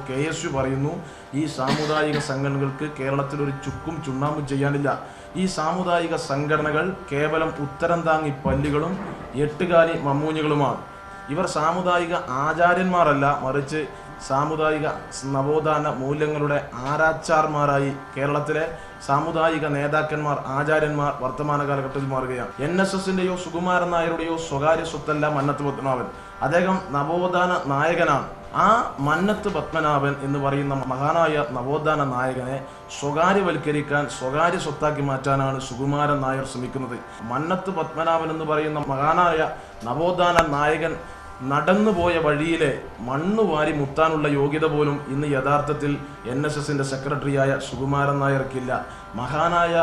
KSU പറയുന്നു, ഈ സാമുദായിക സംഘടനകൾക്ക് കേരളത്തിൽ ഒരു ചുക്കും ചുണ്ണാമ്പും ചെയ്യാനില്ല. ഈ സാമുദായിക സംഘടനകൾ കേവലം ഉത്തരം താങ്ങി പല്ലികളും എട്ടുകാലി മമ്മൂഞ്ഞുകളുമാണ്. ഇവർ സാമുദായിക ആചാര്യന്മാരല്ല, മറിച്ച് സാമുദായിക നവോത്ഥാന മൂല്യങ്ങളുടെ ആരാച്ചാർമാരായി കേരളത്തിലെ സാമുദായിക നേതാക്കന്മാർ, ആചാര്യന്മാർ വർത്തമാന കാലഘട്ടത്തിൽ മാറുകയാണ്. NSSന്റെയോ സുകുമാരൻ നായരുടെയോ സ്വകാര്യ സ്വത്തല്ല മന്നത്ത് പത്മനാഭൻ. അദ്ദേഹം നവോത്ഥാന നായകനാണ്. ആ മന്നത്ത് പത്മനാഭൻ എന്ന് പറയുന്ന മഹാനായ നവോത്ഥാന നായകനെ സ്വകാര്യവൽക്കരിക്കാൻ, സ്വകാര്യ സ്വത്താക്കി മാറ്റാനാണ് സുകുമാരൻ നായർ ശ്രമിക്കുന്നത്. മന്നത്ത് പത്മനാഭൻ എന്ന് പറയുന്ന മഹാനായ നവോത്ഥാന നായകൻ നടന്നുപോയ വഴിയിലെ മണ്ണ് വാരി മുത്താനുള്ള യോഗ്യത പോലും ഇന്ന് യഥാർത്ഥത്തിൽ NSSന്റെ സെക്രട്ടറിയായ സുകുമാരൻ നായർക്കില്ല. മഹാനായ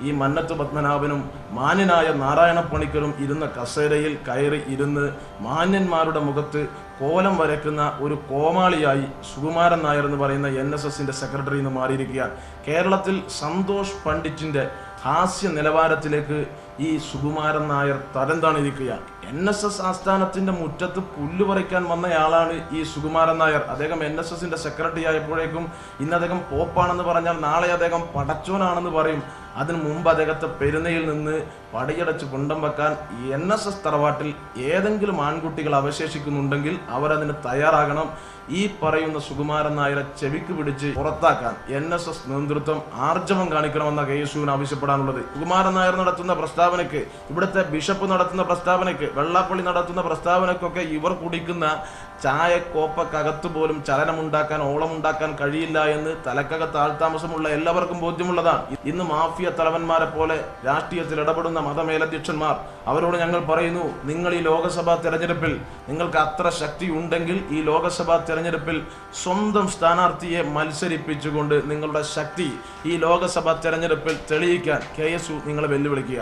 ഈ മന്നത്ത് പത്മനാഭനും മാന്യനായ നാരായണ പണിക്കരും ഇരുന്ന കസേരയിൽ കയറി ഇരുന്ന് മാന്യന്മാരുടെ മുഖത്ത് കോലം വരയ്ക്കുന്ന ഒരു കോമാളിയായി സുകുമാരൻ നായർ എന്ന് പറയുന്ന NSSന്റെ സെക്രട്ടറി എന്ന് മാറിയിരിക്കുകയാണ്. കേരളത്തിൽ സന്തോഷ് പണ്ഡിറ്റിന്റെ ഹാസ്യ നിലവാരത്തിലേക്ക് ഈ സുകുമാരൻ നായർ തരം താണിരിക്കുകയാണ്. NSS ആസ്ഥാനത്തിന്റെ മുറ്റത്ത് പുല്ല് പറിക്കാൻ വന്നയാളാണ് ഈ സുകുമാരൻ നായർ. അദ്ദേഹം NSSന്റെ സെക്രട്ടറി ആയപ്പോഴേക്കും ഇന്ന് അദ്ദേഹം പോപ്പാണെന്ന് പറഞ്ഞാൽ നാളെ അദ്ദേഹം പടച്ചോനാണെന്ന് പറയും. അതിനു മുമ്പ് അദ്ദേഹത്തെ പെരുന്നയിൽ നിന്ന് പടിയടച്ച് കുണ്ടം വെക്കാൻ NSS തറവാട്ടിൽ ഏതെങ്കിലും ആൺകുട്ടികൾ അവശേഷിക്കുന്നുണ്ടെങ്കിൽ അവരതിന് തയ്യാറാകണം. ഈ പറയുന്ന സുകുമാരൻ നായരെ ചെവിക്ക് പിടിച്ച് പുറത്താക്കാൻ NSS നേതൃത്വം ആർജവം കാണിക്കണമെന്ന KSUവിന് ആവശ്യപ്പെടാനുള്ളത്. സുകുമാരൻ നായർ നടത്തുന്ന പ്രസ്താവനയ്ക്ക്, ഇവിടുത്തെ ബിഷപ്പ് നടത്തുന്ന പ്രസ്താവനയ്ക്ക്, വെള്ളാപ്പള്ളി നടത്തുന്ന പ്രസ്താവനയ്ക്കൊക്കെ ഇവർ കുടിക്കുന്ന ചായക്കോപ്പക്കകത്ത് പോലും ചലനമുണ്ടാക്കാൻ, ഓളമുണ്ടാക്കാൻ കഴിയില്ല എന്ന് തലക്കകത്ത് ആൾതാമസമുള്ള എല്ലാവർക്കും ബോധ്യമുള്ളതാണ്. ഇന്ന് മാഫിയ തലവന്മാരെ പോലെ രാഷ്ട്രീയത്തിൽ ഇടപെടുന്ന മതമേലധ്യക്ഷന്മാർ, അവരോട് ഞങ്ങൾ പറയുന്നു, നിങ്ങൾ ഈ ലോകസഭാ തെരഞ്ഞെടുപ്പിൽ നിങ്ങൾക്ക് അത്ര ശക്തി ഉണ്ടെങ്കിൽ ഈ ലോകസഭാ തെരഞ്ഞെടുപ്പിൽ സ്വന്തം സ്ഥാനാർത്ഥിയെ മത്സരിപ്പിച്ചുകൊണ്ട് നിങ്ങളുടെ ശക്തി ഈ ലോകസഭാ തെരഞ്ഞെടുപ്പിൽ തെളിയിക്കാൻ KSU നിങ്ങളെ വെല്ലുവിളിക്കുക.